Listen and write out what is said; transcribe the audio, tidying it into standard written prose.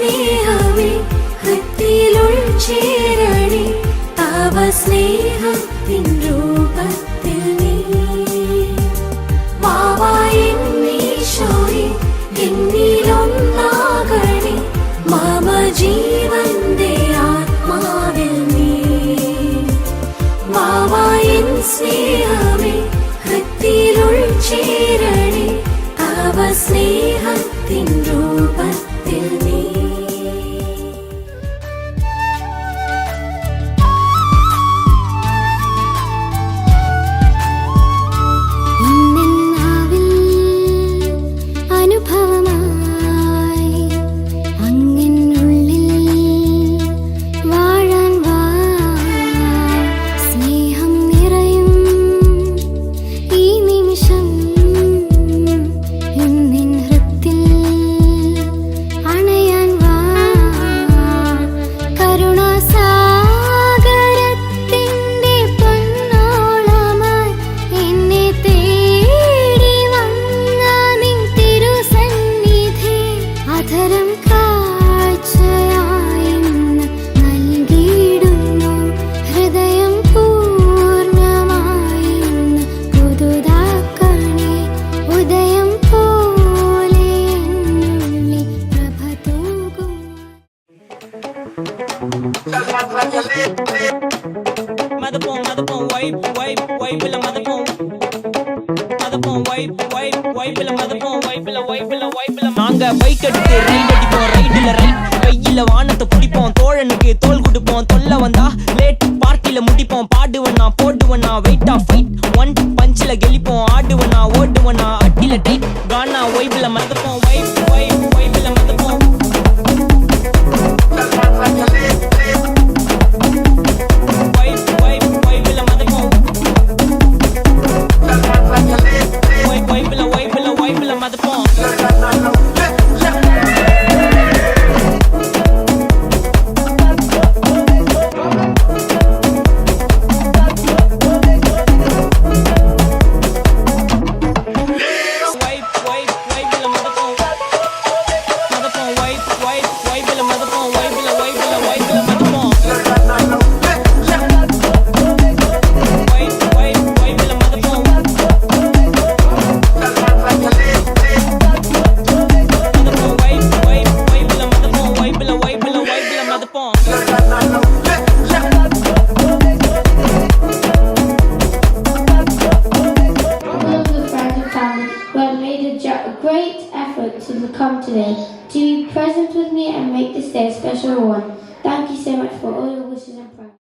സ്നേഹമേ ഹൃത്തിലുൾ ചേരണേ തവ സ്നേഹത്തിൻ രൂപത്തിൽ നീ വാവായെന്നീശോയെ എന്നിലൊന്നാകണേ മമ ജീവന്റെ ആത്മാവിൽ നീ വാവായൻ സ്നേഹമേ ഹൃത്തിലുൾ ചേരണേ തവ സ്നേഹത്തിൻ രൂപത്തിൽ നീ நாங்க பைக் எடுத்து ரைட் அடிப்போம் ரைட்ல ரைட் கையில வானத்தை பிடிப்போம் தோழனுக்கு தோல் கொடுப்போம் தொல்ல வந்தா லேட் பார்ட்டில முடிப்போம் பாடுவனா போடுவனா வெயிட் ஆஃப் ஃபைட் ஒன் பஞ்சில கெளிப்போம் ஆடுவனா ஓடுவனா அட்டில டைட் கானா வைப்ல மதப்போம் வைப் வைப் வைப்ல மதப்போம் great effort to come today to be present with me and make this day a special one. Thank you so much for all your wishes and prayers.